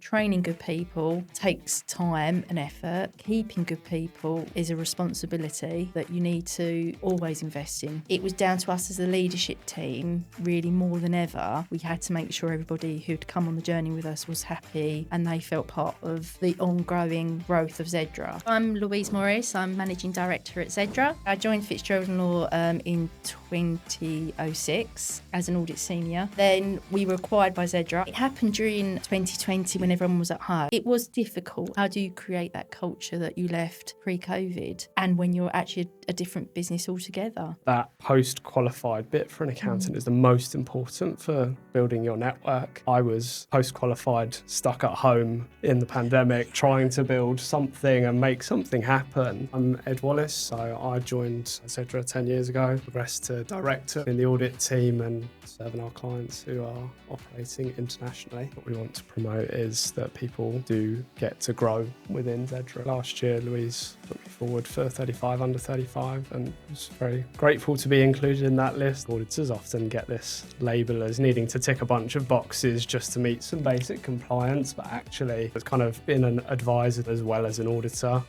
Training good people takes time and effort. Keeping good people is a responsibility that you need to always invest in. It was down to us as a leadership team, really more than ever. We had to make sure everybody who'd come on the journey with us was happy and they felt part of the ongoing growth of Zedra. I'm Louise Morris. I'm Managing Director at Zedra. I joined Fitzgerald Law in 2006 as an audit senior. Then we were acquired by Zedra. It happened during 2020 when everyone was at home. It was difficult. How do you create that culture that you left pre-COVID and when you're actually a different business altogether? That post-qualified bit for an accountant is the most important for building your network. I was post-qualified, stuck at home in the pandemic, trying to build something and make something happen. I'm Ed Wallis, so I joined Zedra 10 years ago, progressed to director in the audit team and serving our clients who are operating internationally. What we want to promote is that people do get to grow within Zedra. Last year, Louise put me forward for 35 under 35 and was very grateful to be included in that list. Auditors often get this label as needing to tick a bunch of boxes just to meet some basic compliance, but actually it's kind of been an advisor as well as an auditor.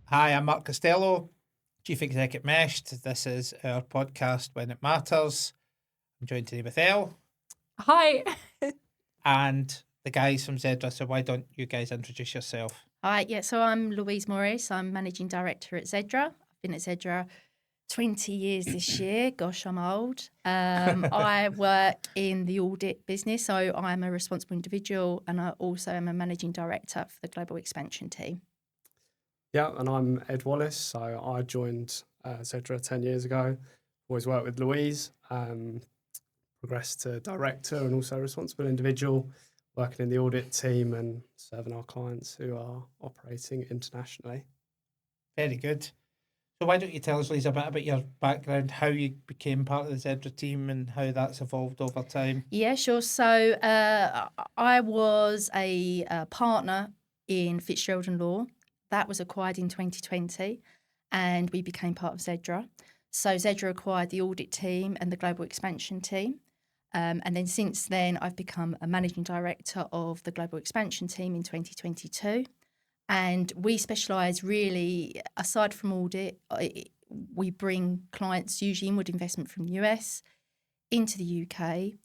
Hi, I'm Mark Costello, Chief Exec at Meshed. This is our podcast When It Matters. I'm joined today with Elle. Hi. And the guys from Zedra, so why don't you guys introduce yourself? Hi, so I'm Louise Morris. I'm Managing Director at Zedra. I've been at Zedra 20 years this year. Gosh, I'm old. I work in the audit business, so I'm a responsible individual and I also am a Managing Director for the Global Expansion team. Yeah, and I'm Ed Wallis, so I joined Zedra 10 years ago. Always worked with Louise, progressed to director and also responsible individual, working in the audit team and serving our clients who are operating internationally. Very good. So why don't you tell us, Louise, a bit about your background, how you became part of the Zedra team and how that's evolved over time? Yeah, sure. So I was a partner in Fitzgerald Law. That was acquired in 2020 and we became part of Zedra. So Zedra acquired the audit team and the global expansion team. And then since then, I've become a managing director of the global expansion team in 2022. And we specialise really, aside from audit, we bring clients, usually inward investment from the US, into the UK.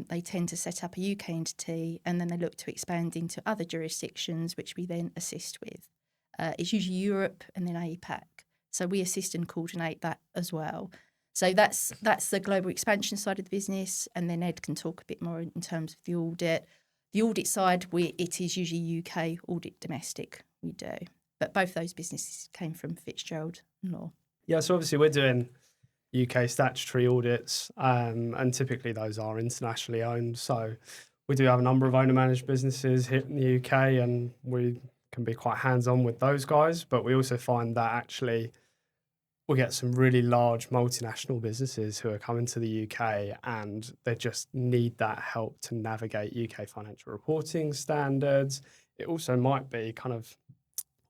They tend to set up a UK entity and then they look to expand into other jurisdictions, which we then assist with. It's usually Europe and then APAC. So we assist and coordinate that as well. So that's the global expansion side of the business, and then Ed can talk a bit more in terms of the audit. The audit side, it is usually UK audit domestic we do, but both those businesses came from Fitzgerald Law. Yeah, so obviously we're doing UK statutory audits, and typically those are internationally owned. So we do have a number of owner-managed businesses here in the UK, and we can be quite hands-on with those guys, but we also find that actually we get some really large multinational businesses who are coming to the UK and they just need that help to navigate UK financial reporting standards. It also might be kind of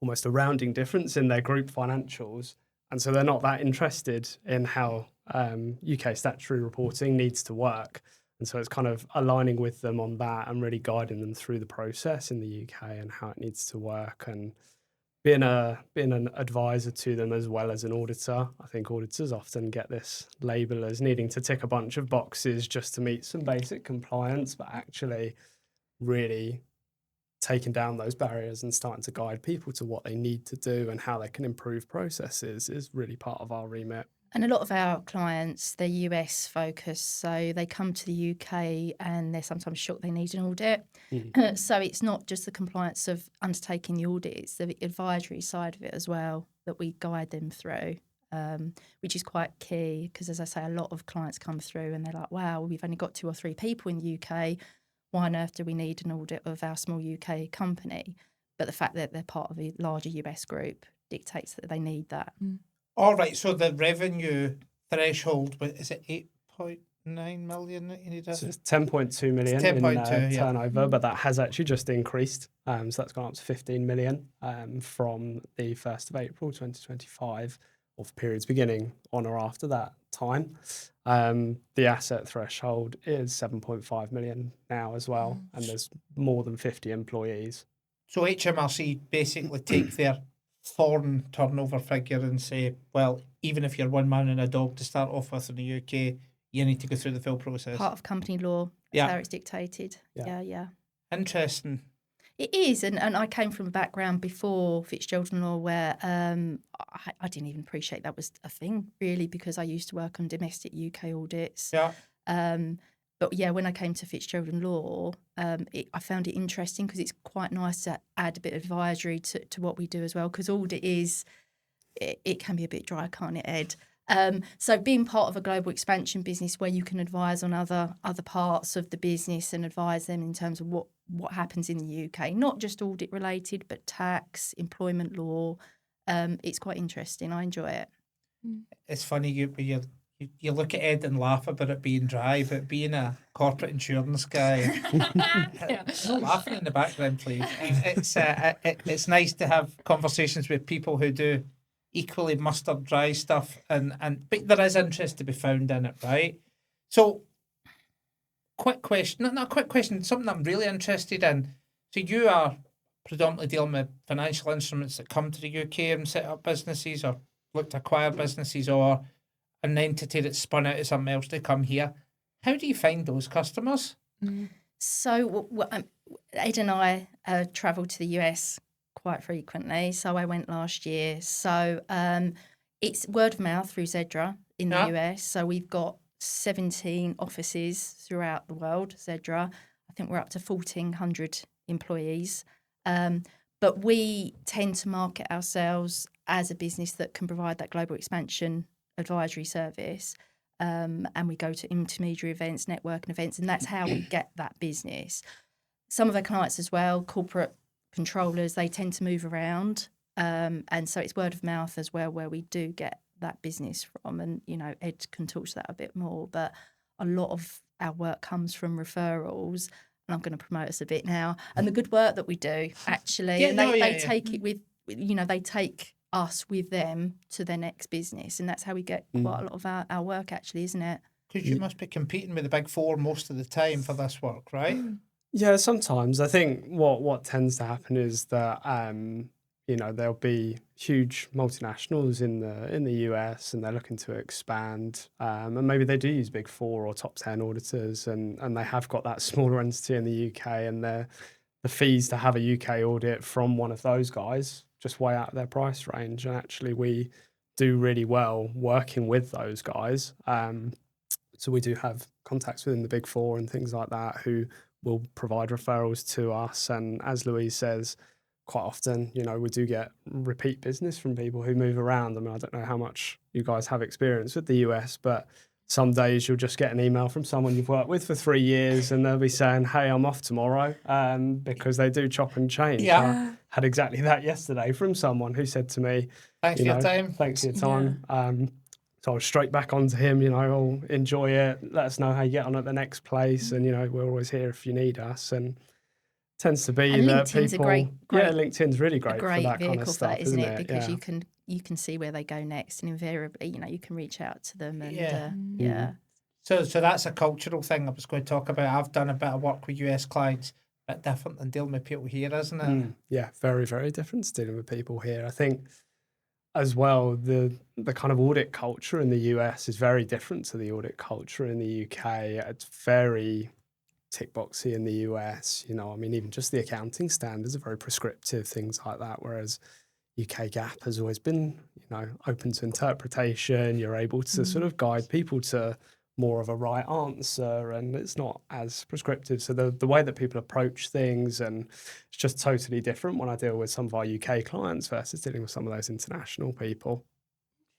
almost a rounding difference in their group financials. And so they're not that interested in how UK statutory reporting needs to work. And so it's kind of aligning with them on that and really guiding them through the process in the UK and how it needs to work and being an advisor to them as well as an auditor. I think auditors often get this label as needing to tick a bunch of boxes just to meet some basic compliance, but actually really taking down those barriers and starting to guide people to what they need to do and how they can improve processes is really part of our remit. And a lot of our clients, they're US focused, so they come to the UK and they're sometimes shocked they need an audit. So it's not just the compliance of undertaking the audit, it's the advisory side of it as well that we guide them through, which is quite key because, as I say, a lot of clients come through and they're like, wow, we've only got 2 or 3 people in the UK. Why on earth do we need an audit of our small UK company? But the fact that they're part of a larger US group dictates that they need that. All right, so the revenue threshold, is it 8.9 million that you need? So it's 10.2 million It's 10.2, in yeah. turnover, but that has actually just increased. So that's gone up to 15 million from the 1st of April 2025. of periods beginning on or after that time. The asset threshold is 7.5 million now as well, and there's more than 50 employees. So HMRC basically take their foreign turnover figure and say, well, even if you're one man and a dog to start off with in the UK, you need to go through the full process. Part of company law. That's how it's dictated. Yeah. Interesting. It is, and I came from a background before Fitzgerald and Law where I didn't even appreciate that was a thing, really, because I used to work on domestic UK audits. Yeah. But yeah, when I came to Fitzgerald and Law, I found it interesting because it's quite nice to add a bit of advisory to what we do as well, because audit it can be a bit dry, can't it, Ed? So being part of a global expansion business where you can advise on other parts of the business and advise them in terms of what happens in the UK, not just audit related, but tax, employment law, it's quite interesting. I enjoy it. It's funny you look at Ed and laugh about it being dry, but being a corporate insurance guy, not laughing in the background, please. It's nice to have conversations with people who do equally mustard dry stuff, and but there is interest to be found in it, right? So, quick question, not a quick question, something I'm really interested in. So you are predominantly dealing with financial instruments that come to the UK and set up businesses or look to acquire businesses, or an entity that's spun out of something else to come here. How do you find those customers? So Ed and I travel to the US quite frequently. So I went last year. So it's word of mouth through Zedra in the US. So we've got 17 offices throughout the world, Zedra. I think we're up to 1,400 employees. But we tend to market ourselves as a business that can provide that global expansion advisory service. And we go to intermediary events, networking events, and that's how we get that business. Some of our clients as well, corporate controllers, they tend to move around. And so it's word of mouth as well, where we do get that business from. And, Ed can talk to that a bit more, but a lot of our work comes from referrals. And I'm going to promote us a bit now. And the good work that we do, actually. They take it with, they take us with them to their next business. And that's how we get quite a lot of our work, actually, isn't it? Because you must be competing with the big four most of the time for this work, right? Yeah, sometimes. I think what tends to happen is that there'll be huge multinationals in the US and they're looking to expand, and maybe they do use big four or top 10 auditors, and they have got that smaller entity in the UK, and the fees to have a UK audit from one of those guys just way out of their price range. And actually, we do really well working with those guys. So we do have contacts within the big four and things like that who will provide referrals to us. And as Louise says, quite often, we do get repeat business from people who move around. I mean, I don't know how much you guys have experience with the US, but some days you'll just get an email from someone you've worked with for 3 years and they'll be saying, hey, I'm off tomorrow, because they do chop and change. Yeah. I had exactly that yesterday from someone who said to me, Thanks for your time. Thanks for your time. So I was straight back onto him, oh, enjoy it. Let us know how you get on at the next place. And, we're always here if you need us. And tends to be and that LinkedIn's people, LinkedIn's really great for that kind of stuff, isn't it? it? Because you can see where they go next, and invariably, you can reach out to them. And So that's a cultural thing I was going to talk about. I've done a bit of work with US clients, a bit different than dealing with people here, isn't it? Yeah, very, very different to dealing with people here. I think as well, the kind of audit culture in the US is very different to the audit culture in the UK. It's very tick boxy in the US, even just the accounting standards are very prescriptive, things like that, whereas UK GAAP has always been, open to interpretation. You're able to sort of guide people to more of a right answer, and it's not as prescriptive. So the way that people approach things, and it's just totally different when I deal with some of our UK clients versus dealing with some of those international people.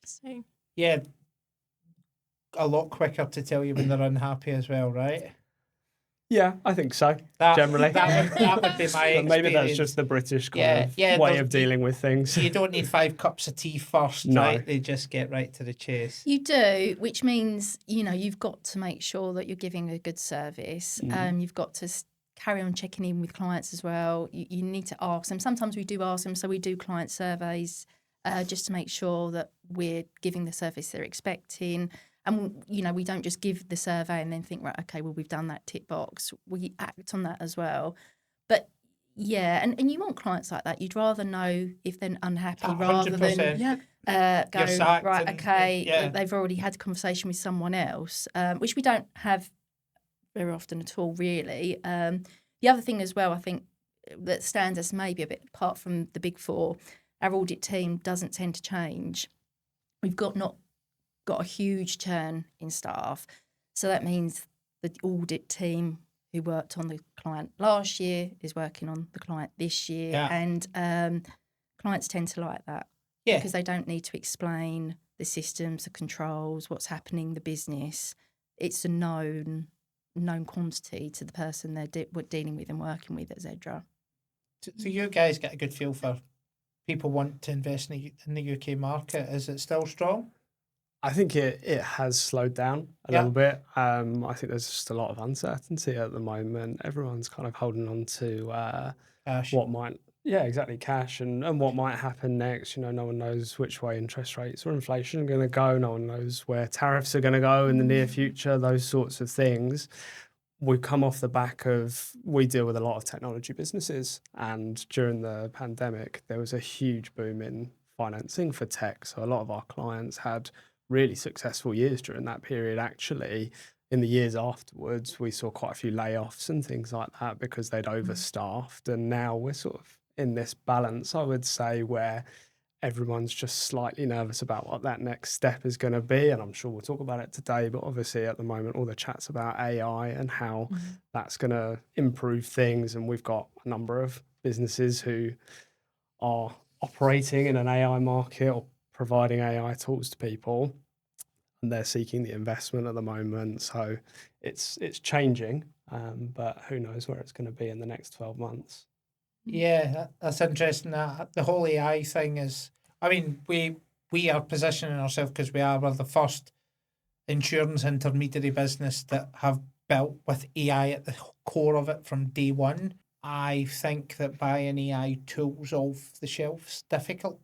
So Yeah, a lot quicker to tell you when they're unhappy as well, right? Yeah, I think so. Generally, that would be my experience. Maybe that's just the British way of dealing with things. You don't need 5 cups of tea first, right? They just get right to the chase. You do, which means you've got to make sure that you're giving a good service. You've got to carry on checking in with clients as well. You need to ask them. Sometimes we do ask them, so we do client surveys just to make sure that we're giving the service they're expecting. And, we don't just give the survey and then think, right, okay, well, we've done that tick box. We act on that as well. But, yeah, and you want clients like that. You'd rather know if they're unhappy rather than 100%. go, You're sacked right, and- okay, yeah. they've already had a conversation with someone else, which we don't have very often at all, really. The other thing as well, I think, that stands us maybe a bit apart from the Big Four, our audit team doesn't tend to change. We've not got a huge churn in staff. So that means the audit team who worked on the client last year is working on the client this year. Yeah. And clients tend to like that Yeah. because they don't need to explain the systems, the controls, what's happening, the business. It's a known quantity to the person they're dealing with and working with at Zedra. So you guys get a good feel for people want to invest in the UK market. Is it still strong? I think it has slowed down a little bit. I think there's just a lot of uncertainty at the moment. Everyone's kind of holding on to Cash. what might, exactly, cash and what might happen next. No one knows which way interest rates or inflation are going to go. No one knows where tariffs are going to go in the near future, those sorts of things. We've come off the back of, we deal with a lot of technology businesses, and during the pandemic, there was a huge boom in financing for tech. So a lot of our clients had really successful years during that period. Actually, in the years afterwards, we saw quite a few layoffs and things like that because they'd overstaffed. And now we're sort of in this balance, I would say, where everyone's just slightly nervous about what that next step is going to be. And I'm sure we'll talk about it today, but obviously at the moment, all the chats about AI and how that's going to improve things. And we've got a number of businesses who are operating in an AI market or providing AI tools to people, and they're seeking the investment at the moment. So it's changing, but who knows where it's going to be in the next 12 months. Yeah, that's interesting. The whole AI thing is, I mean, we are positioning ourselves because we're the first insurance intermediary business that have built with AI at the core of it from day one. I think that buying AI tools off the shelf is difficult.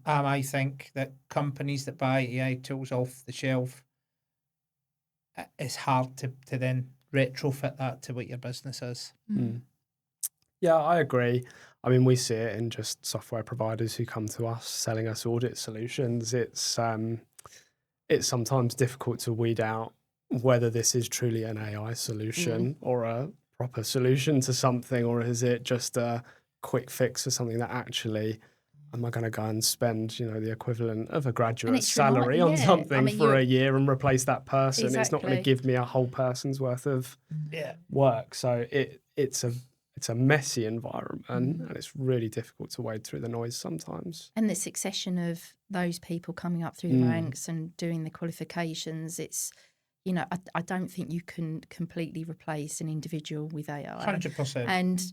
I think that companies that buy AI tools off the shelf, it's hard to then retrofit that to what your business is. Yeah, I agree. I mean, we see it in just software providers who come to us selling us audit solutions. It's sometimes difficult to weed out whether this is truly an AI solution or a proper solution to something, or is it just a quick fix for something that actually, am I going to go and spend, the equivalent of a graduate salary on something for a year and replace that person? Exactly. It's not going to give me a whole person's worth of work. So it's a messy environment, and it's really difficult to wade through the noise sometimes. And the succession of those people coming up through the ranks and doing the qualifications, it's, I don't think you can completely replace an individual with AI. 100%. And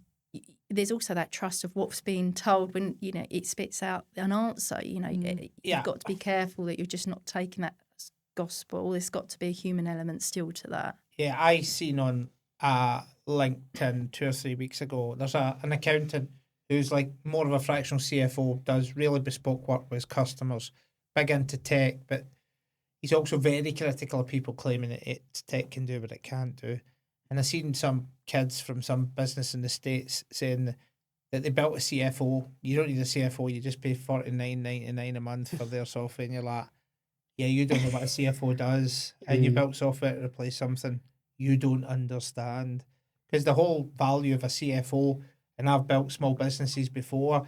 there's also that trust of what's being told when, it spits out an answer. You've got to be careful that you're just not taking that as gospel. There's got to be a human element still to that. Yeah, I seen on LinkedIn 2 or 3 weeks ago, there's an accountant who's like more of a fractional CFO, does really bespoke work with his customers, big into tech, but he's also very critical of people claiming that tech can do what it can't do. And I've seen some kids from some business in the States saying that they built a CFO. You don't need a CFO, you just pay $49.99 a month for their software, and you're like, yeah, you don't know what a CFO does, and you built software to replace something you don't understand. Because the whole value of a CFO, and I've built small businesses before,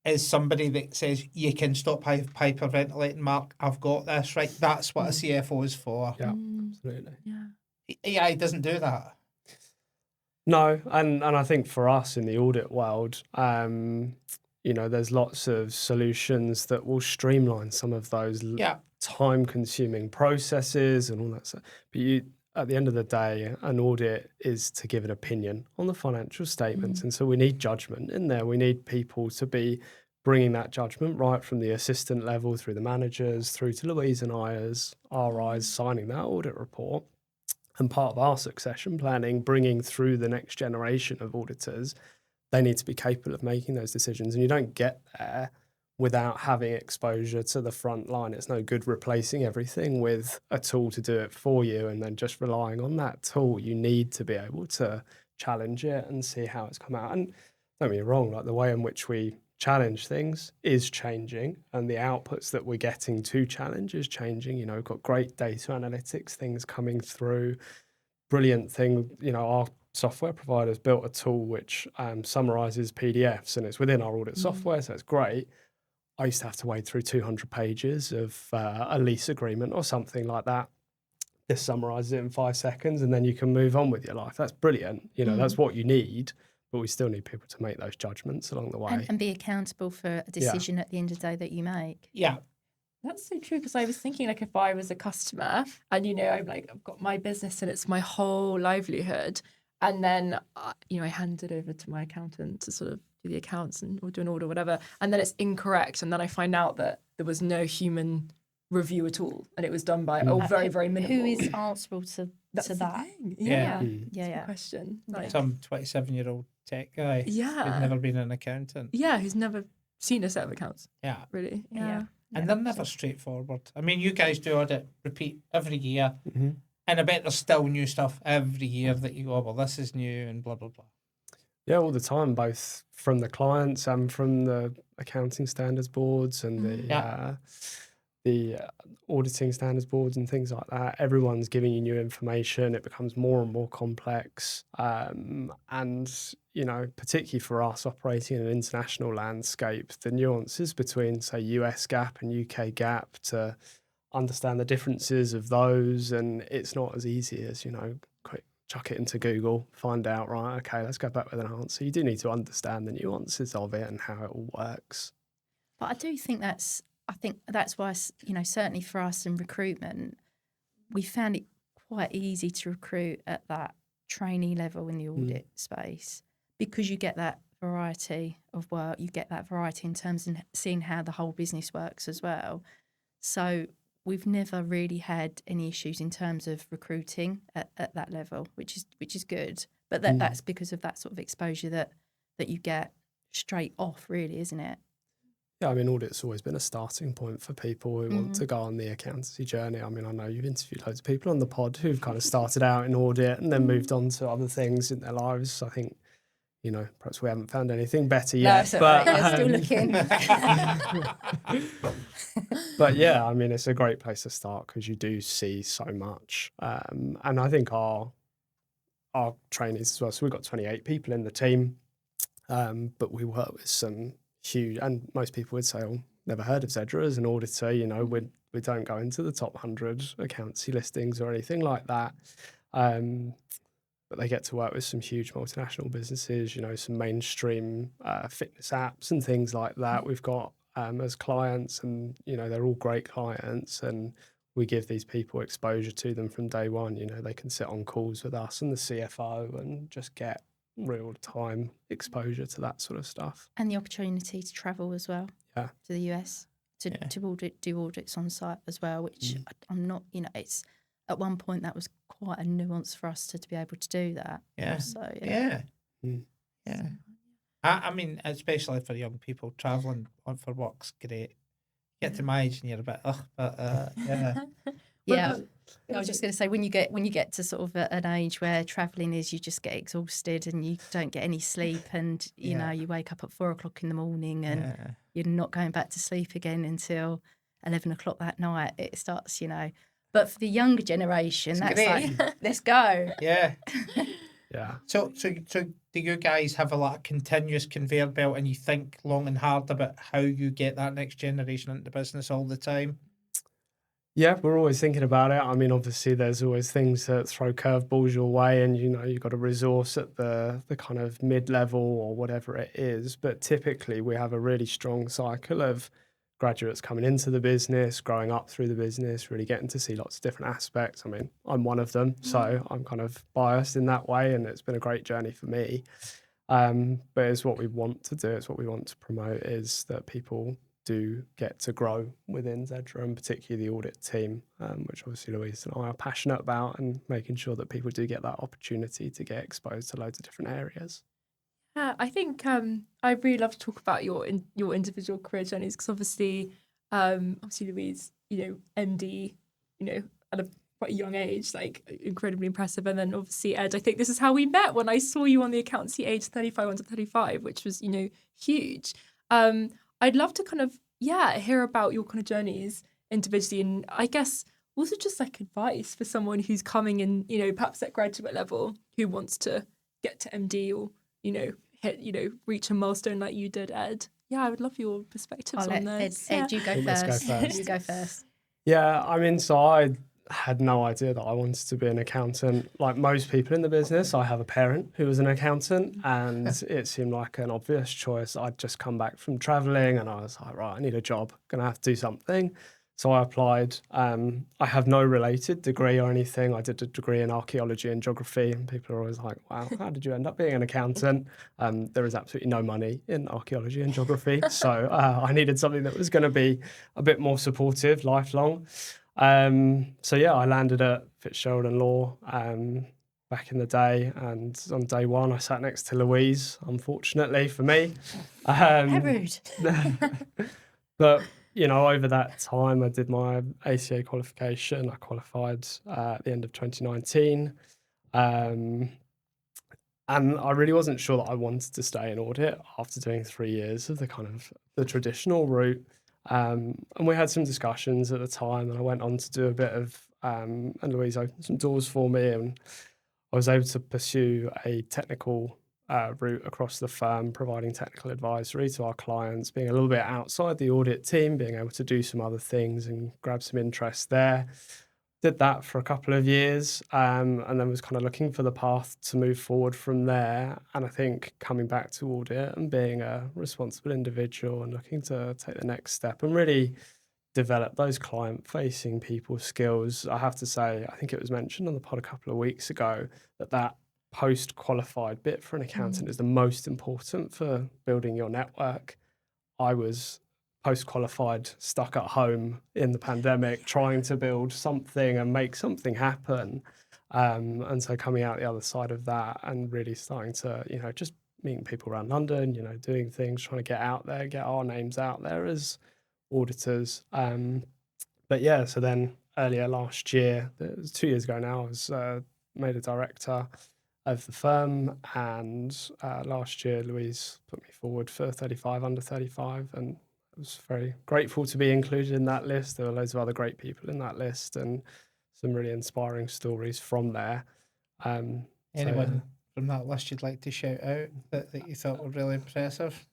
is somebody that says, you can stop hyperventilating, Mark, I've got this, right? That's what a CFO is for. Yeah, absolutely. Yeah. AI doesn't do that. No, and I think for us in the audit world, there's lots of solutions that will streamline some of those time-consuming processes and all that stuff. But at the end of the day, an audit is to give an opinion on the financial statements. And so we need judgment in there. We need people to be bringing that judgment right from the assistant level through the managers, through to Louise and I as RIs signing that audit report. And part of our succession planning, bringing through the next generation of auditors, they need to be capable of making those decisions. And you don't get there without having exposure to the front line. It's no good replacing everything with a tool to do it for you and then just relying on that tool. You need to be able to challenge it and see how it's come out. And don't get me wrong, like the way in which we challenge things is changing, and the outputs that we're getting to challenge is changing. You know, we've got great data analytics things coming through. Brilliant thing, you know, our software providers built a tool which summarizes PDFs, and it's within our audit software, so it's great. I used to have to wade through 200 pages of a lease agreement or something like that. This summarizes it in 5 seconds, and then you can move on with your life. That's brilliant. You know, that's what you need, but we still need people to make those judgments along the way. And be accountable for a decision at the end of the day that you make. Yeah. That's so true, because I was thinking, like, if I was a customer and, you know, I've got my business and it's my whole livelihood, and then, you know, I hand it over to my accountant to sort of do the accounts or do an order or whatever, and then it's incorrect, and then I find out that there was no human review at all, and it was done by very, very minimal. Who is answerable to That's the that? thing. Yeah. Yeah. Question. Like, Some 27-year-old tech guy who's yeah. never been an accountant. Yeah, who's never seen a set of accounts, Yeah. really. Yeah. And they're never straightforward. I mean, you guys do audit repeat every year, and I bet there's still new stuff every year that you go, well, this is new and blah, blah, blah. Yeah, all the time, both from the clients and from the accounting standards boards and the auditing standards boards and things like that. Everyone's giving you new information. It becomes more and more complex. And, you know, particularly for us operating in an international landscape, the nuances between, say, US GAAP and UK GAAP, to understand the differences of those. And it's not as easy as, you know, quick chuck it into Google, find out, right, okay, let's go back with an answer. You do need to understand the nuances of it and how it all works. But I do think that's why, you know, certainly for us in recruitment, we found it quite easy to recruit at that trainee level in the audit space, because you get that variety of work, you get that variety in terms of seeing how the whole business works as well. So we've never really had any issues in terms of recruiting at that level, which is good. But that's because of that sort of exposure that you get straight off, really, isn't it? Yeah, I mean, audit's always been a starting point for people who want to go on the accountancy journey. I mean, I know you've interviewed loads of people on the pod who've kind of started out in audit and then moved on to other things in their lives. I think, you know, perhaps we haven't found anything better yet. No, but still looking. But yeah, I mean, it's a great place to start because you do see so much. And I think our trainees as well. So we've got 28 people in the team, but we work with some huge, and most people would say, oh, never heard of Zedra as an auditor. You know, we don't go into the top 100 accountancy listings or anything like that. But they get to work with some huge multinational businesses, you know, some mainstream fitness apps and things like that we've got as clients, and, you know, they're all great clients, and we give these people exposure to them from day one. You know, they can sit on calls with us and the CFO and just get real-time exposure to that sort of stuff. And the opportunity to travel as well to the US to do audits on site as well, which I'm not, you know, it's at one point that was quite a nuance for us to be able to do that. Yeah. So, Yeah. I mean, especially for young people, travelling for work's great. You get to my age and you're a bit, yeah. Yeah. I was just going to say, when you get to sort of an age where travelling is, you just get exhausted and you don't get any sleep, and you know, you wake up at 4 o'clock in the morning and you're not going back to sleep again until 11 o'clock that night. It starts, you know. But for the younger generation, that's like, let's go. Yeah. Yeah. So do you guys have a lot of continuous conveyor belt, and you think long and hard about how you get that next generation into business all the time? Yeah, we're always thinking about it. I mean, obviously, there's always things that throw curveballs your way, and, you know, you've got to resource at the kind of mid-level or whatever it is. But typically, we have a really strong cycle of graduates coming into the business, growing up through the business, really getting to see lots of different aspects. I mean, I'm one of them, so I'm kind of biased in that way, and it's been a great journey for me. But it's what we want to do. It's what we want to promote, is that people do get to grow within Zedra, and particularly the audit team, which obviously Louise and I are passionate about, and making sure that people do get that opportunity to get exposed to loads of different areas. Yeah, I think I really love to talk about your individual career journeys because obviously Louise, MD, at a quite young age, like incredibly impressive. And then obviously Ed, I think this is how we met when I saw you on the accountancy age 35 under 35, which was huge. I'd love to kind of hear about your kind of journeys individually, and I guess also just like advice for someone who's coming in, perhaps at graduate level who wants to get to MD or hit, reach a milestone like you did, Ed. Yeah, I would love your perspectives on this. Ed, you go Let's go first. first. You go first. Yeah, I mean, so I had no idea that I wanted to be an accountant. Like most people in the business, I have a parent who was an accountant, and it seemed like an obvious choice. I'd just come back from traveling, and I was like, right, I need a job. Gonna have to do something. So I applied. I have no related degree or anything. I did a degree in archaeology and geography, and people are always like, wow, how did you end up being an accountant? There is absolutely no money in archaeology and geography. So I needed something that was going to be a bit more supportive, lifelong. So yeah, I landed at Fitzgerald and Law back in the day, and on day one I sat next to Louise, unfortunately for me. How rude. But over that time I did my ACA qualification. I qualified at the end of 2019. And I really wasn't sure that I wanted to stay in audit after doing 3 years of the traditional route. And we had some discussions at the time, and I went on to do a bit of, and Louise opened some doors for me, and I was able to pursue a technical route across the firm, providing technical advisory to our clients, being a little bit outside the audit team, being able to do some other things and grab some interest there. Did that for a couple of years, and then was kind of looking for the path to move forward from there. And I think coming back to audit and being a responsible individual and looking to take the next step and really develop those client-facing people skills. I have to say, I think it was mentioned on the pod a couple of weeks ago that post-qualified bit for an accountant is the most important for building your network. I was post-qualified, stuck at home in the pandemic, trying to build something and make something happen. And so coming out the other side of that and really starting to, just meeting people around London, doing things, trying to get out there, get our names out there as auditors. But yeah, so then earlier last year, it was 2 years ago now, I was made a director of the firm, and last year Louise put me forward for 35 under 35, and I was very grateful to be included in that list. There were loads of other great people in that list and some really inspiring stories from there. Anyone from that list you'd like to shout out that you thought were really impressive?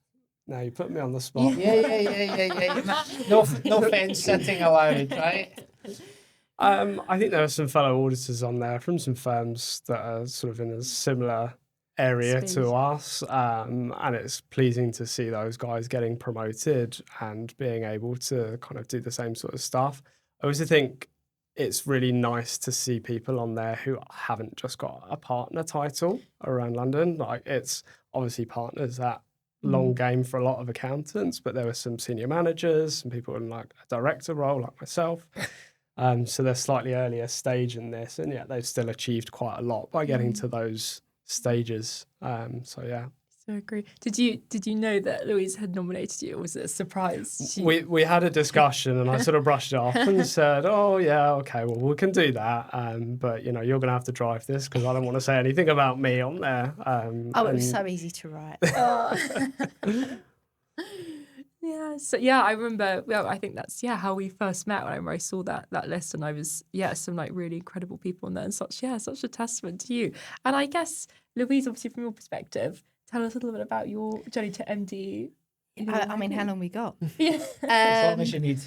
Now you put me on the spot. Yeah. No fence sitting allowed, right? I think there are some fellow auditors on there from some firms that are sort of in a similar area to us, and it's pleasing to see those guys getting promoted and being able to kind of do the same sort of stuff. I also think it's really nice to see people on there who haven't just got a partner title around London. Like, it's obviously partners that long game for a lot of accountants, but there were some senior managers, some people in like a director role like myself. So they're slightly earlier stage in this, and yet they've still achieved quite a lot by getting to those stages. So yeah. So agree. Did you know that Louise had nominated you, or was it a surprise? We had a discussion, and I sort of brushed it off and said, "Oh yeah, okay, well we can do that, but you're going to have to drive this because I don't want to say anything about me on there." It was so easy to write. Yeah. So I remember. Well, I think that's how we first met. When I saw that list, and I was some like really incredible people on there, and such a testament to you. And I guess Louise, obviously from your perspective, tell us a little bit about your journey to MD. I mean, how long we got? As long as you need.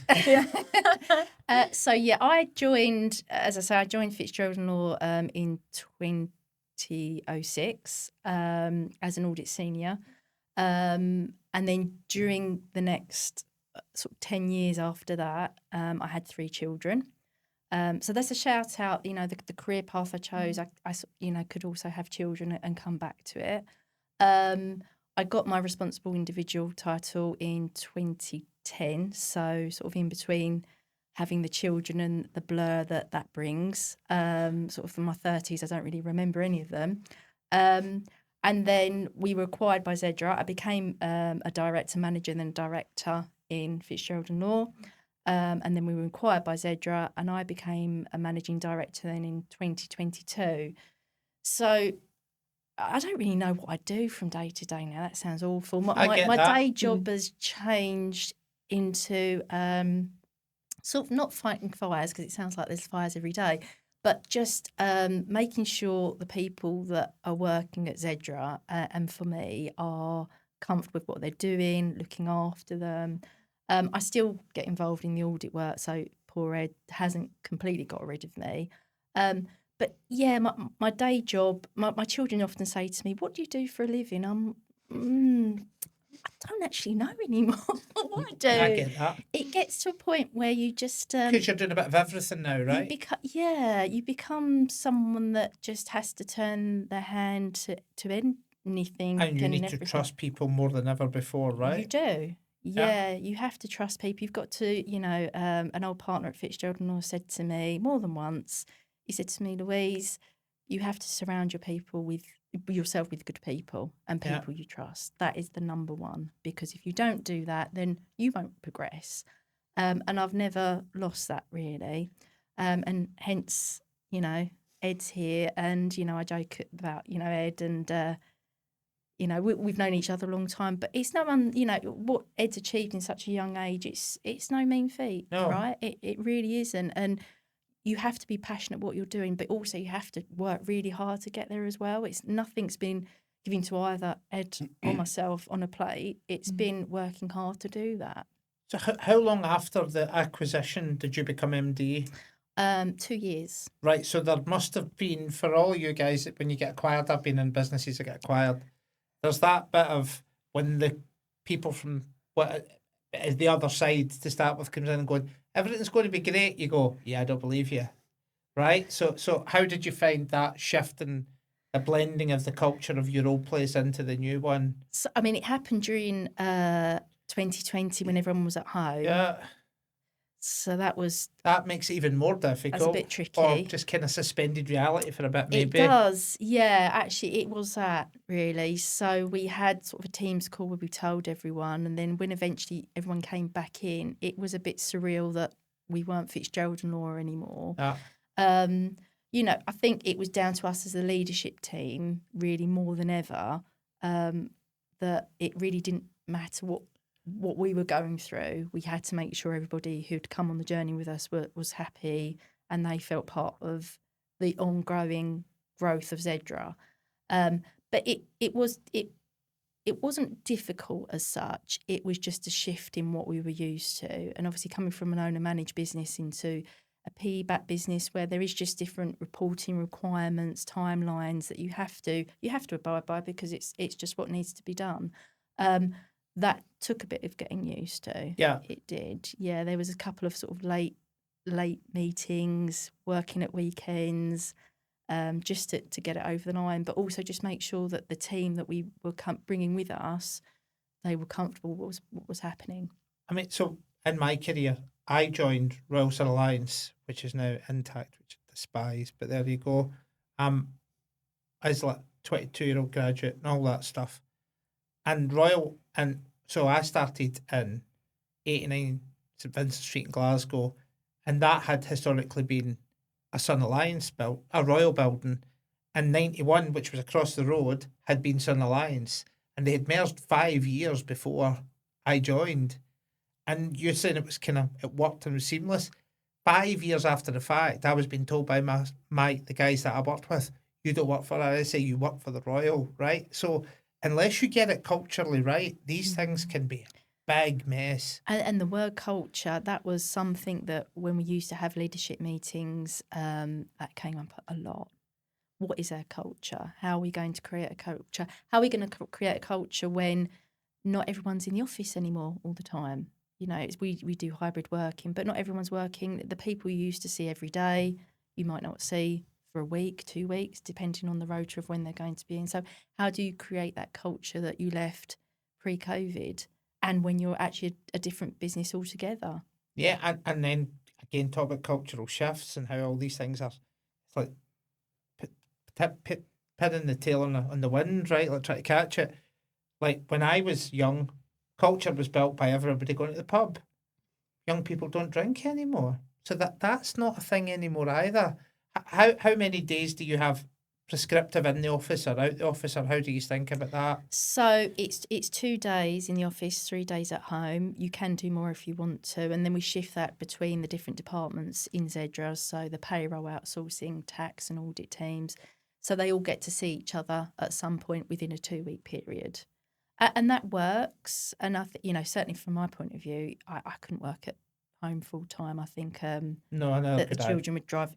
I joined, as I say, I joined Fitzgerald and Law in 2006 as an audit senior. And then during the next sort of 10 years after that, I had 3 children. So that's a shout out, the career path I chose. I could also have children and come back to it. I got my responsible individual title in 2010. So sort of in between having the children and the blur that brings. Sort of in my 30s, I don't really remember any of them. And then we were acquired by Zedra. I became a director manager and then a director in Fitzgerald and Law. And then we were acquired by Zedra, and I became a managing director then in 2022. So I don't really know what I do from day to day now. That sounds awful. My day job has changed into sort of not fighting fires, because it sounds like there's fires every day, but just making sure the people that are working at Zedra and for me are comfortable with what they're doing, looking after them. I still get involved in the audit work, so poor Ed hasn't completely got rid of me. But yeah, my day job, my children often say to me, "What do you do for a living?" I don't actually know anymore what I do. I get that. It gets to a point where you just Because you're doing a bit of everything now, right? You become someone that just has to turn their hand to anything. And you need everything. to trust people more than ever before, right? You do. Yeah, you have to trust people. You've got to, an old partner at Fitzgerald and Law said to me more than once, he said to me, "Louise, you have to surround yourself with good people and people you trust. That is the number one, because if you don't do that, then you won't progress." And I've never lost that, really. And hence, Ed's here, and, I joke about, Ed and, we've known each other a long time, but it's no one, what Ed's achieved in such a young age, it's no mean feat, right? It really isn't. And you have to be passionate what you're doing, but also you have to work really hard to get there as well. Nothing's been given to either Ed or myself on a plate. It's been working hard to do that. So how long after the acquisition did you become MD? 2 years. Right, so there must have been, for all you guys, when you get acquired, I've been in businesses that get acquired, there's that bit of when the people from the other side to start with comes in and going, "Everything's going to be great," you go, "Yeah, I don't believe you." Right? So how did you find that shift in the blending of the culture of your old place into the new one? So, it happened during 2020 when everyone was at home. Yeah. So that makes it even more difficult. That's a bit tricky. Or just kind of suspended reality for a bit, maybe. It does, yeah. Actually, it was that, really. So we had sort of a Teams call where we told everyone, and then when eventually everyone came back in, it was a bit surreal that we weren't Fitzgerald and Law anymore. Yeah. I think it was down to us as a leadership team, really more than ever, that it really didn't matter what we were going through. We had to make sure everybody who'd come on the journey with us was happy and they felt part of the ongoing growth of Zedra. But it wasn't difficult as such. It was just a shift in what we were used to. And obviously coming from an owner-managed business into a PE-backed business where there is just different reporting requirements, timelines that you have to abide by, because it's just what needs to be done. That took a bit of getting used to. Yeah. It did. Yeah, there was a couple of sort of late meetings, working at weekends, just to get it over the line, but also just make sure that the team that we were bringing with us, they were comfortable with what was happening. So in my career, I joined Royal Sun Alliance, which is now Intact, which I despise, but there you go. I was like 22-year-old graduate and all that stuff. And Royal, and so I started in 89 St Vincent Street in Glasgow, and that had historically been a Sun Alliance a Royal building, and 91, which was across the road, had been Sun Alliance, and they had merged 5 years before I joined. And you're saying it worked and was seamless. 5 years after the fact, I was being told by the guys that I worked with, "You don't work for RSA, you work for the Royal," right? So unless you get it culturally right, these things can be a big mess. And the word culture, that was something that when we used to have leadership meetings, that came up a lot. What is our culture? How are we going to create a culture? How are we going to create a culture when not everyone's in the office anymore all the time? We do hybrid working, but not everyone's working. The people you used to see every day, you might not see for a week, 2 weeks, depending on the rota of when they're going to be in. So how do you create that culture that you left pre-COVID and when you're actually a different business altogether? Yeah, and then again, talk about cultural shifts and how all these things are. It's like pinning the tail on the wind, right? Like trying to catch it. Like when I was young, culture was built by everybody going to the pub. Young people don't drink anymore, so that's not a thing anymore either. How many days do you have prescriptive in the office or out the office, or how do you think about that? So it's 2 days in the office, 3 days at home. You can do more if you want to, and then we shift that between the different departments in Zedra. So the payroll, outsourcing, tax, and audit teams. So they all get to see each other at some point within a 2-week period, and that works. And I think, certainly from my point of view, I couldn't work at home full time. I think No, I know that the could I. children would drive.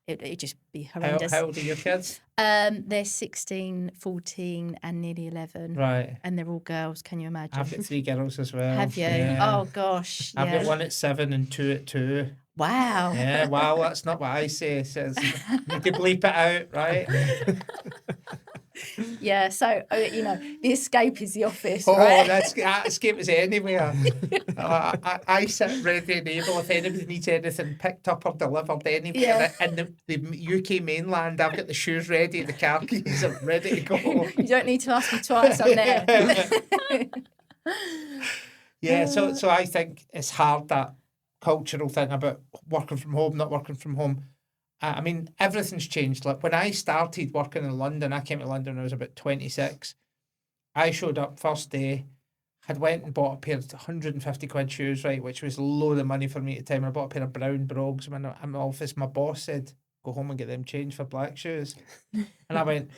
It'd just be horrendous. How old are your kids? They're 16, 14 and nearly 11. Right. And they're all girls, can you imagine? I've got 3 girls as well. Have you? Yeah. Oh, gosh. I've Yeah. got 1 at 7 and 2 at 2. Wow. Yeah, wow, that's not what I say. It says you can bleep it out, right? Yeah, so, the escape is the office, Oh, right? that escape is anywhere. I sit ready and able if anybody needs anything picked up or delivered anywhere. Yeah. In the UK mainland, I've got the shoes ready, the car keys are ready to go. You don't need to ask me twice, I'm there. Yeah, so I think it's hard, that cultural thing about working from home, not working from home. I mean, everything's changed. Like when I started working in London, I came to London when I was about 26. I showed up first day, had went and bought a pair of 150 quid shoes, right, which was a load of money for me at the time. I bought a pair of brown brogues. When I'm in the office, my boss said, go home and get them changed for black shoes. And I went,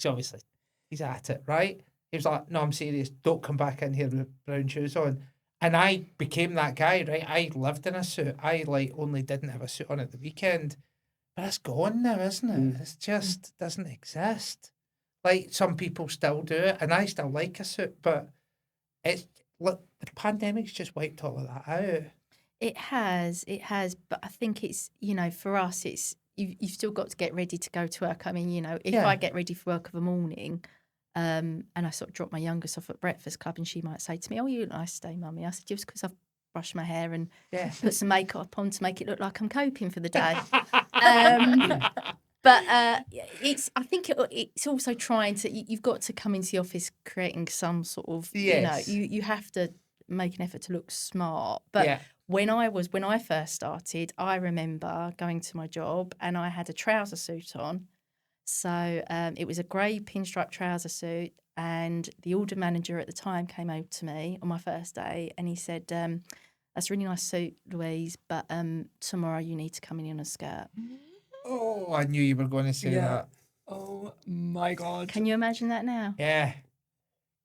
obviously, he's at it, right? He was like, no, I'm serious. Don't come back in here with brown shoes on. And I became that guy, right? I lived in a suit. I only didn't have a suit on at the weekend. But it's gone now, isn't it? It's just doesn't exist. Like some people still do it, and I still like a suit, but it's look, the pandemic's just wiped all of that out. It has, but I think it's, for us, it's you've still got to get ready to go to work. I mean, if I get ready for work of a morning, and I sort of drop my youngest off at breakfast club, and she might say to me, "Oh, you look nice today, mummy." I said, "Just because I've brushed my hair and put some makeup on to make it look like I'm coping for the day." But I think it's also trying to. You've got to come into the office creating some sort of. Yes. You have to make an effort to look smart. But when I first started, I remember going to my job and I had a trouser suit on. So it was a grey pinstripe trouser suit, and the order manager at the time came over to me on my first day and he said, "That's a really nice suit, Louise, but tomorrow you need to come in a skirt." Oh, I knew you were going to say that. Oh my God. Can you imagine that now? Yeah.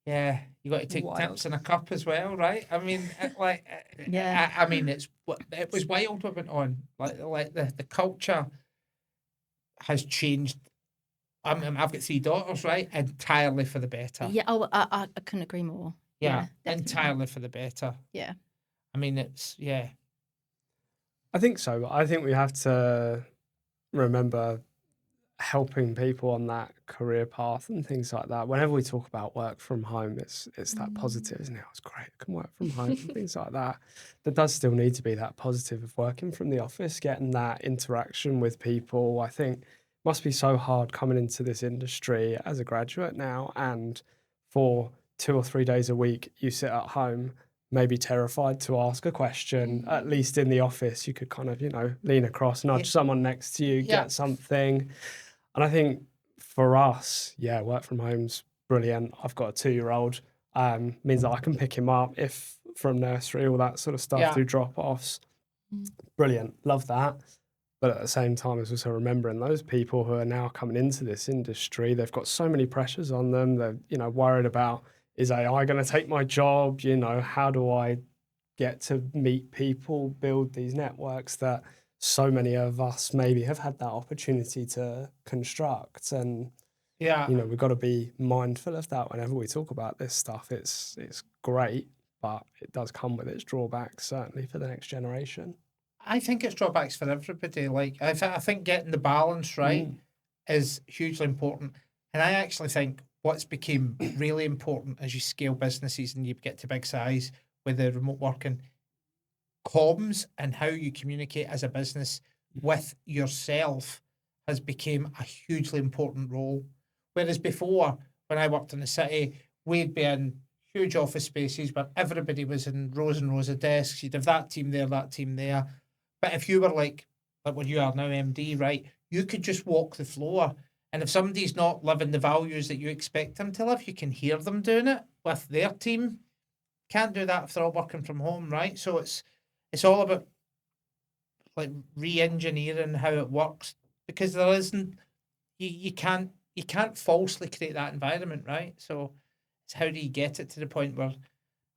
Yeah. You got to take Wild. tips in a cup as well, right? I mean, I mean, it was wild what went on. Like the culture has changed. I've got 3 daughters, right? Entirely for the better. Yeah. Oh, I couldn't agree more. Yeah, definitely. entirely for the better. Yeah. I mean, it's I think so. I think we have to remember helping people on that career path and things like that. Whenever we talk about work from home, it's that positive, isn't it? It's great, I can work from home and things like that. There does still need to be that positive of working from the office, getting that interaction with people. I think it must be so hard coming into this industry as a graduate now, and for 2 or 3 days a week you sit at home, maybe terrified to ask a question. At least in the office you could kind of, lean across, nudge someone next to you, get something. And I think for us, work from home's brilliant. I've got a 2-year-old, means that I can pick him up if from nursery, all that sort of stuff through drop-offs. Brilliant, love that. But at the same time, it's also remembering those people who are now coming into this industry. They've got so many pressures on them. They're, worried about, is AI going to take my job? How do I get to meet people, build these networks that so many of us maybe have had that opportunity to construct? And we've got to be mindful of that whenever we talk about this stuff. It's great, but it does come with its drawbacks, certainly for the next generation. I think it's drawbacks for everybody. Like I think getting the balance right is hugely important. And I actually think what's became really important as you scale businesses and you get to big size with the remote working, comms and how you communicate as a business with yourself has become a hugely important role. Whereas before, when I worked in the city, we'd be in huge office spaces where everybody was in rows and rows of desks. You'd have that team there, that team there. But if you were like what you are now, MD, right, you could just walk the floor. And if somebody's not living the values that you expect them to live, you can hear them doing it with their team. Can't do that if they're all working from home, right? So it's all about like re-engineering how it works, because there isn't you can't falsely create that environment, right? So it's how do you get it to the point where,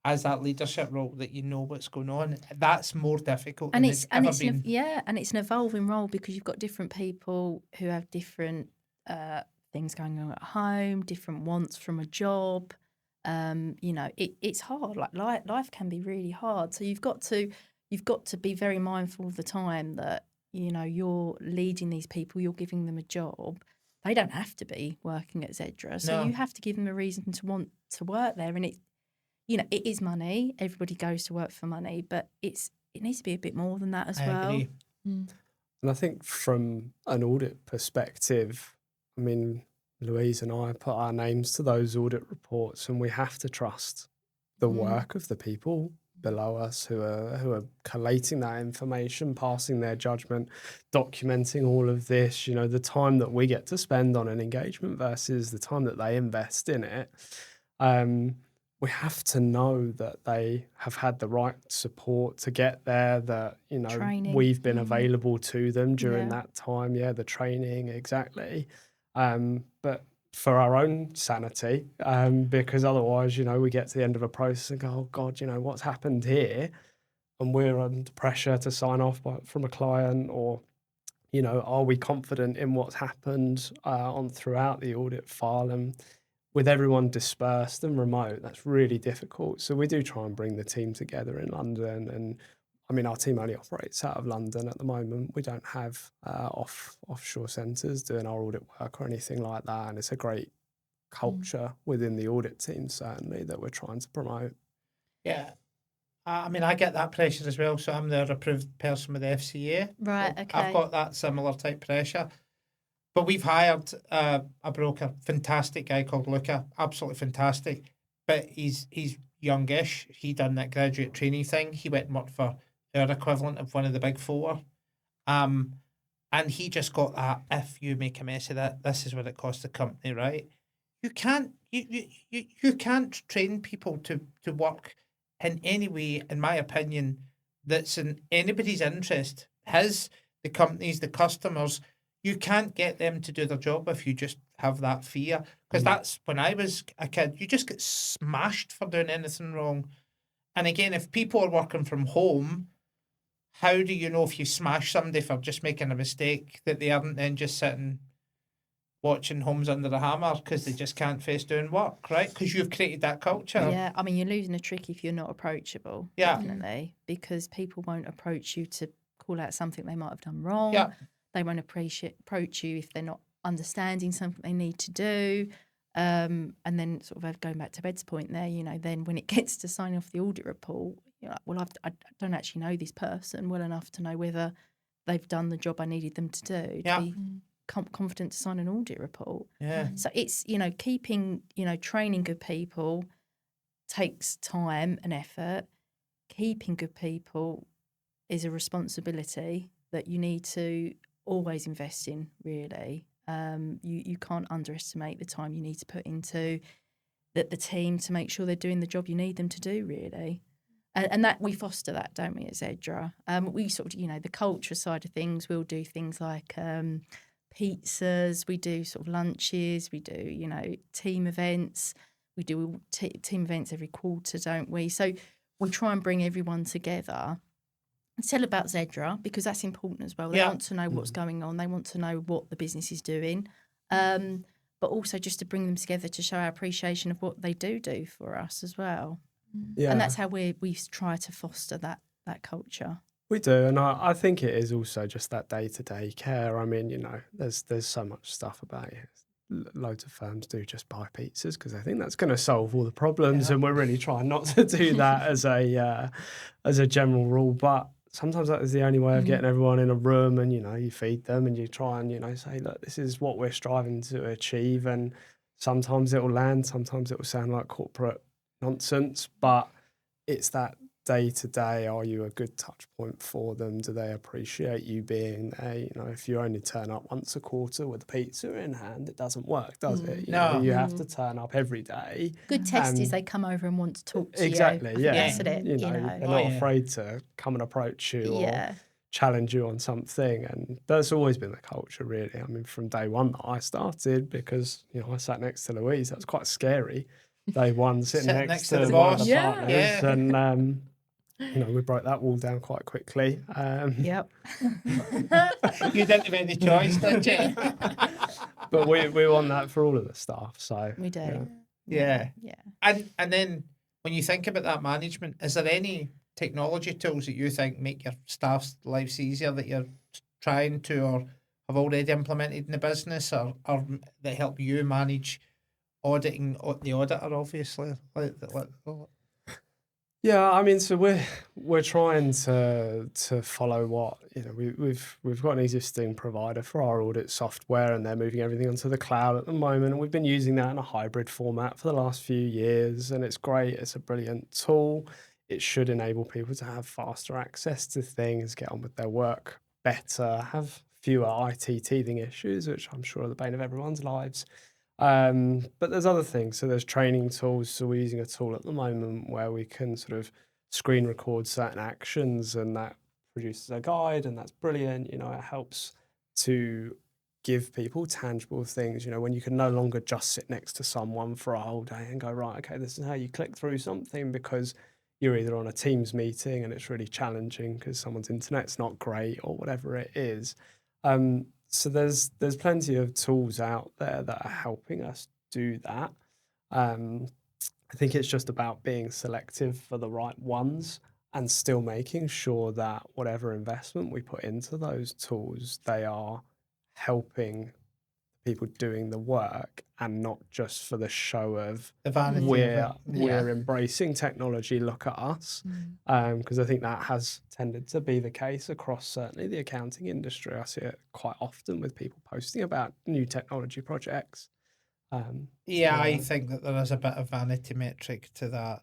as that leadership role, that you know what's going on. That's more difficult And than it's it's and ever it's been. and it's an evolving role, because you've got different people who have different things going on at home, different wants from a job. It's hard. Like life can be really hard. So you've got to be very mindful of the time that you're leading these people, you're giving them a job. They don't have to be working at Zedra, so No. you have to give them a reason to want to work there. And it is money. Everybody goes to work for money, but it needs to be a bit more than that as I well. agree. Mm. And I think from an audit perspective, I mean, Louise and I put our names to those audit reports, and we have to trust the work of the people below us who are collating that information, passing their judgment, documenting all of this. The time that we get to spend on an engagement versus the time that they invest in it. We have to know that they have had the right support to get there, that, Training. we've been available to them during Yeah. that time. Yeah, the training, exactly. But for our own sanity, because otherwise, we get to the end of a process and go, oh God, what's happened here? And we're under pressure to sign off from a client, or, are we confident in what's happened on throughout the audit file? And with everyone dispersed and remote, that's really difficult. So we do try and bring the team together in London. And I mean, our team only operates out of London at the moment. We don't have offshore centres doing our audit work or anything like that. And it's a great culture within the audit team, certainly, that we're trying to promote. Yeah. I mean, I get that pressure as well. So I'm the approved person with the FCA. Right, So okay. I've got that similar type pressure. But we've hired a broker, fantastic guy called Luca, absolutely fantastic. But he's youngish. He done that graduate training thing. He went and worked for our equivalent of one of the big four. And he just got that, if you make a mess of that, this is what it costs the company, right? You can't you can't train people to work in any way, in my opinion, that's in anybody's interest. The companies, the customers. You can't get them to do their job if you just have that fear. Because that's when I was a kid, you just get smashed for doing anything wrong. And again, if people are working from home, how do you know if you smash somebody for just making a mistake that they aren't then just sitting watching Homes Under the Hammer because they just can't face doing work, right? Because you've created that culture. Yeah, I mean, you're losing a trick if you're not approachable, Yeah. definitely, because people won't approach you to call out something they might have done wrong. Yeah. They won't approach you if they're not understanding something they need to do. And then sort of going back to Bed's point there, then when it gets to signing off the audit report, you're like, well, I don't actually know this person well enough to know whether they've done the job I needed them to do Yeah. to be confident to sign an audit report. Yeah. So it's, keeping, training good people takes time and effort. Keeping good people is a responsibility that you need to always invest in, really. You can't underestimate the time you need to put into the team to make sure they're doing the job you need them to do, really. And that we foster that, don't we, at Zedra? We sort of, the culture side of things, we'll do things like pizzas, we do sort of lunches, we do, team events. We do team events every quarter, don't we? So we try and bring everyone together and tell about Zedra, because that's important as well. They want to know what's going on. They want to know what the business is doing. But also just to bring them together to show our appreciation of what they do for us as well. Yeah. And that's how we try to foster that culture. We do, and I think it is also just that day-to-day care. I mean, there's so much stuff about it. Loads of firms do just buy pizzas because they think that's going to solve all the problems, and we're really trying not to do that as a general rule. But sometimes that is the only way of getting everyone in a room, and you feed them and you try and say, look, this is what we're striving to achieve. And sometimes it will land, sometimes it will sound like corporate nonsense, but it's that day to day. Are you a good touch point for them? Do they appreciate you being there? If you only turn up once a quarter with a pizza in hand, it doesn't work, does it? No. You have to turn up every day. Good test is they come over and want to talk to Exactly, you. yeah. That's it. They're not afraid to come and approach you Yeah. or challenge you on something, and that's always been the culture, really. I mean, from day one that I started, because I sat next to Louise, that was quite scary. Day one, sitting next to the one boss. of the partners, Yeah. and we broke that wall down quite quickly. Yep. You didn't have any choice, did you? But we want that for all of the staff, so We do. Yeah. Yeah. And then when you think about that management, is there any technology tools that you think make your staff's lives easier that you're trying to or have already implemented in the business, or that help you manage auditing the auditor, obviously? Yeah, I mean, so we're trying to follow what we've got an existing provider for our audit software, and they're moving everything onto the cloud at the moment. And we've been using that in a hybrid format for the last few years, and it's great. It's a brilliant tool. It should enable people to have faster access to things, get on with their work better, have fewer IT teething issues, which I'm sure are the bane of everyone's lives. But there's other things. So there's training tools. So we're using a tool at the moment where we can sort of screen record certain actions, and that produces a guide, and that's brilliant. It helps to give people tangible things, when you can no longer just sit next to someone for a whole day and go, right, okay, this is how you click through something, because you're either on a Teams meeting and it's really challenging because someone's internet's not great or whatever it is. So there's plenty of tools out there that are helping us do that. I think it's just about being selective for the right ones and still making sure that whatever investment we put into those tools, they are helping people doing the work and not just for the show of The vanity of it. we're embracing technology, look at us. Because I think that has tended to be the case across certainly the accounting industry. I see it quite often with people posting about new technology projects. I think that there is a bit of vanity metric to that.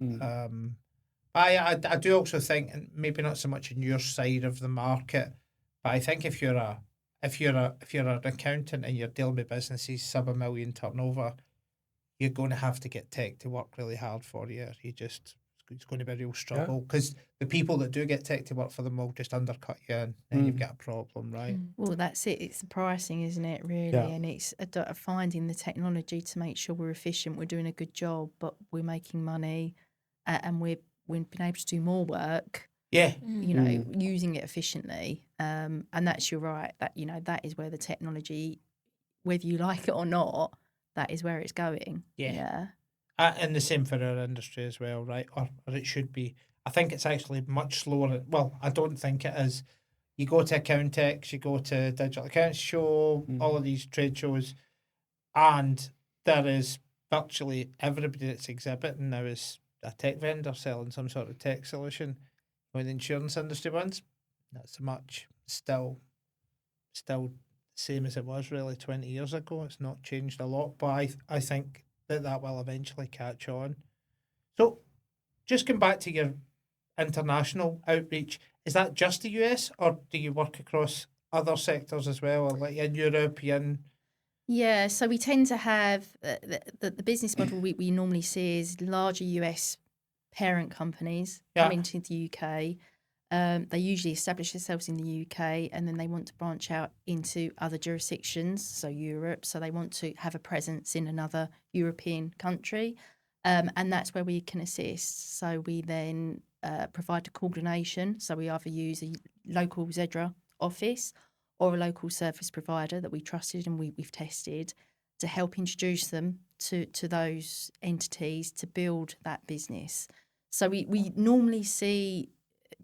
I do also think, and maybe not so much in your side of the market, but I think if you're an accountant and you're dealing with businesses sub $1 million turnover, you're going to have to get tech to work really hard for you. It's going to be a real struggle, because the people that do get tech to work for them will just undercut you, and then you've got a problem, right? Well, that's it. It's the pricing, isn't it, really? Yeah. And it's finding the technology to make sure we're efficient, we're doing a good job, but we're making money, and we've been able to do more work. Yeah. Using it efficiently. And that's, you're right, that, that is where the technology, whether you like it or not, that is where it's going. Yeah. And the same for our industry as well, right? Or it should be. I think it's actually much slower. Well, I don't think it is. You go to Accountex, you go to Digital Accounts Show, all of these trade shows, and there is virtually everybody that's exhibiting now is a tech vendor selling some sort of tech solution. When the insurance industry ones, not so much. Still the same as it was really 20 years ago. It's not changed a lot, but I think that will eventually catch on. So just come back to your international outreach. Is that just the US, or do you work across other sectors as well, or like in European? Yeah, so we tend to have the business model we normally see is larger US parent companies come into the UK. They usually establish themselves in the UK, and then they want to branch out into other jurisdictions, so Europe. So they want to have a presence in another European country, and that's where we can assist. So we then provide a coordination. So we either use a local Zedra office or a local service provider that we trusted and we've tested to help introduce them to those entities to build that business. So we normally see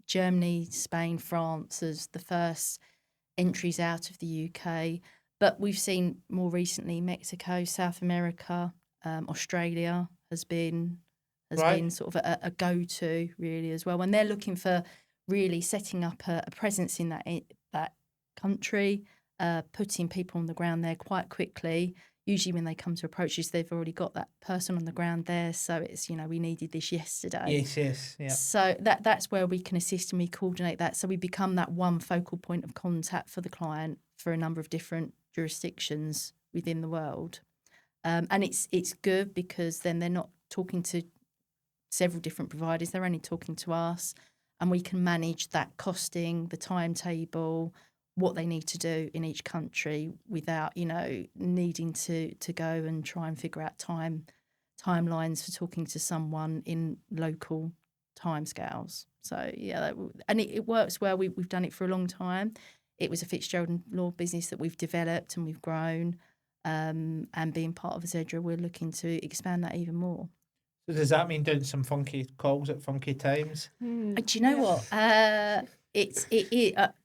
Germany, Spain, France as the first entries out of the UK, but we've seen more recently Mexico, South America, Australia has been sort of a go-to really as well. When they're looking for really setting up a presence in that country, putting people on the ground there quite quickly. Usually when they come to approach us, they've already got that person on the ground there. So it's, we needed this yesterday. Yes, yeah. So that's where we can assist and we coordinate that. So we become that one focal point of contact for the client for a number of different jurisdictions within the world. And it's good because then they're not talking to several different providers. They're only talking to us, and we can manage that costing, the timetable, what they need to do in each country without, needing to go and try and figure out timelines for talking to someone in local timescales. So yeah, and it works well. We've done it for a long time. It was a Fitzgerald and Law business that we've developed and we've grown. And being part of Zedra, we're looking to expand that even more. So does that mean doing some funky calls at funky times? Do you know what?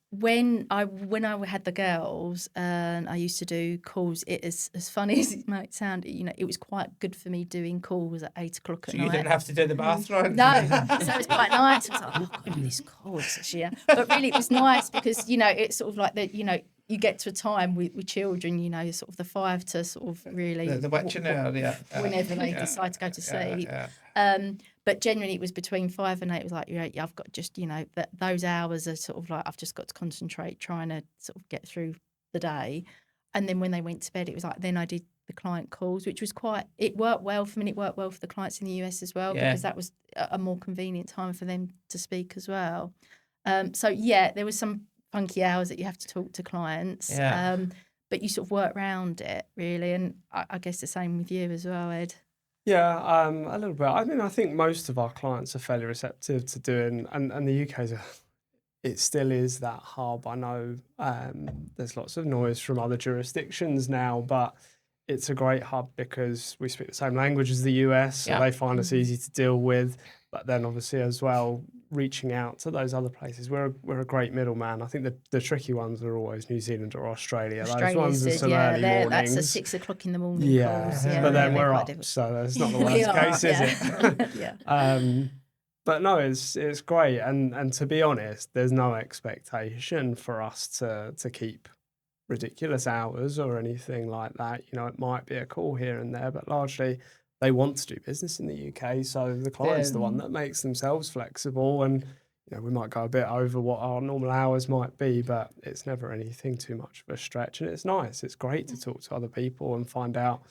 When I had the girls and I used to do calls, it is as funny as it might sound. It was quite good for me doing calls at 8 o'clock at night. So you didn't have to do the bathroom. No, so it was quite nice. I was like, oh, I've got all these calls this year, but really it was nice because it's sort of like that. You get to a time with children, sort of the 5 to sort of really the witching hour, whenever they decide to go to sleep. But generally it was between 5 and 8. It was like, I've got just, those hours are sort of like, I've just got to concentrate trying to sort of get through the day. And then when they went to bed, it was like, then I did the client calls, which was it worked well for me. It worked well for the clients in the US as well, because that was a more convenient time for them to speak as well. So there was some funky hours that you have to talk to clients, but you sort of work around it really, and I guess the same with you as well, Ed. Yeah, a little bit. I mean, I think most of our clients are fairly receptive to doing, and the UK it still is that hub. I know there's lots of noise from other jurisdictions now, but it's a great hub because we speak the same language as the US, so they find us easy to deal with. But then obviously as well, reaching out to those other places, we're a great middleman. I think the tricky ones are always New Zealand or Australia. Those ones are some early mornings. That's a 6 o'clock in the morning. Calls. But then we're up, so that's not the worst case, is it? But no, it's great, and to be honest, there's no expectation for us to keep ridiculous hours or anything like that. It might be a call here and there, but largely they want to do business in the UK, so the client's the one that makes themselves flexible, and we might go a bit over what our normal hours might be, but it's never anything too much of a stretch, and it's nice. It's great to talk to other people and find out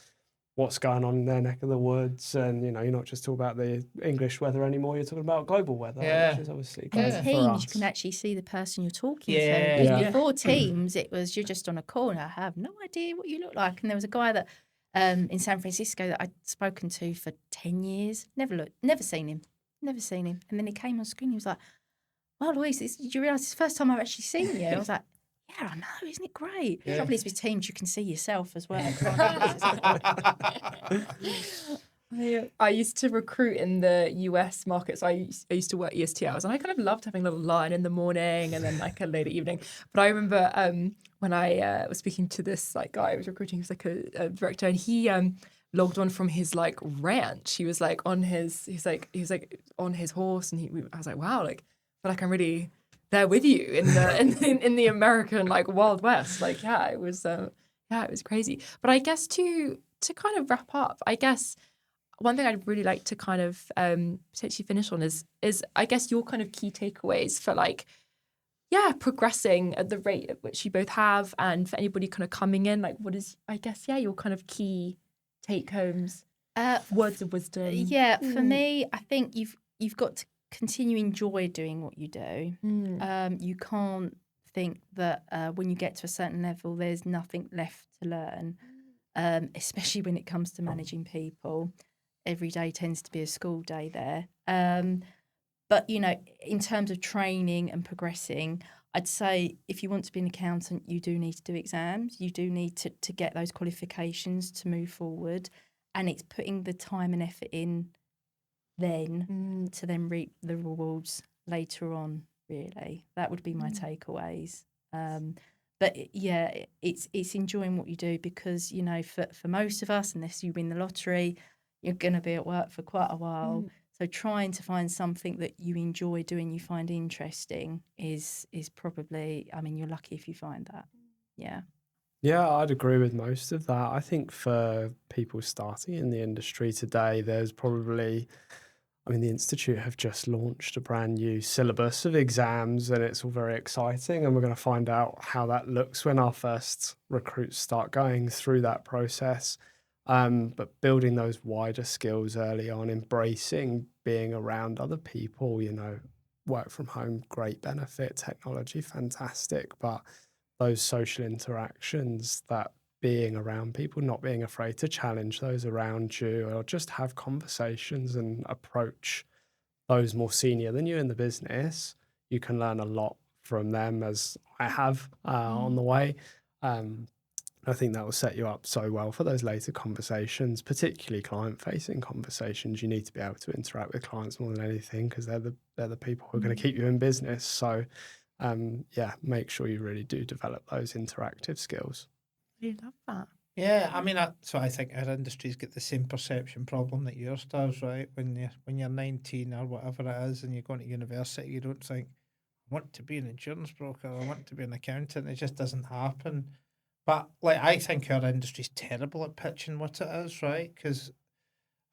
what's going on in their neck of the woods, and you're not just talking about the English weather anymore, you're talking about global weather, which is obviously great for Teams, us. you can actually see the person you're talking to. Before Teams, it was you're just on a call and I have no idea what you look like. And there was a guy that in San Francisco that I'd spoken to for 10 years, never seen him. And then he came on screen, he was like, "Wow, Louise, did you realise it's the first time I've actually seen you?" I was like, "Yeah, I know, isn't it great?" The trouble is with Teams, you can see yourself as well. I used to recruit in the US market, so I used to work EST hours, and I kind of loved having a little line in the morning and then like a later evening. But I remember when I was speaking to this guy I was recruiting, he was like a director, and he logged on from his ranch. He was on his on his horse, and I was like, wow, I feel like I'm really there with you in the American Wild West. It was crazy. But I guess to kind of wrap up, I guess one thing I'd really like to kind of potentially finish on is I guess your kind of key takeaways for progressing at the rate at which you both have, and for anybody kind of coming in, what is your kind of key take homes, words of wisdom. For me, I think you've got to continue enjoy doing what you do. You can't think that when you get to a certain level, there's nothing left to learn, especially when it comes to managing people. Every day tends to be a school day there. But, in terms of training and progressing, I'd say if you want to be an accountant, you do need to do exams. You do need to get those qualifications to move forward. And it's putting the time and effort in then to then reap the rewards later on, really. That would be my takeaways. But it's enjoying what you do because, for most of us, unless you win the lottery, you're going to be at work for quite a while. So trying to find something that you enjoy doing, you find interesting is probably, I mean, you're lucky if you find that. Yeah. Yeah, I'd agree with most of that. I think for people starting in the industry today, there's probably, I mean, the Institute have just launched a brand new syllabus of exams, and it's all very exciting. And we're going to find out how that looks when our first recruits start going through that process. But building those wider skills early on, embracing being around other people, work from home, great benefit, technology, fantastic. But those social interactions, that being around people, not being afraid to challenge those around you, or just have conversations and approach those more senior than you in the business, you can learn a lot from them, as I have on the way. I think that will set you up so well for those later conversations, particularly client-facing conversations. You need to be able to interact with clients more than anything, because they're the people who are going to keep you in business. So make sure you really do develop those interactive skills. I love that. Yeah, I mean, so I think our industry's got the same perception problem that yours does, right? When you're 19 or whatever it is, and you're going to university, you don't think, I want to be an insurance broker, I want to be an accountant. It just doesn't happen. But like, I think our industry's terrible at pitching what it is, right? Because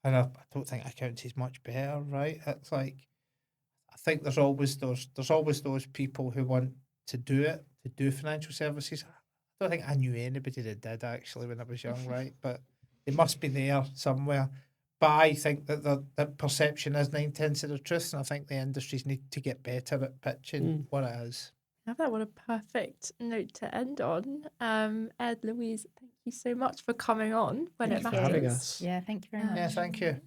I don't think accountancy's much better, right? It's like, I think there's always those people who want to do financial services. I don't think I knew anybody that did, actually, when I was young, right? But they must be there somewhere. But I think that the perception is 9/10 of the truth, and I think the industries need to get better at pitching what it is. I love that. What a perfect note to end on. Ed, Louise, thank you so much for coming on when Thank it you for having matters. us. Yeah, thank you very much. Yeah, thank you.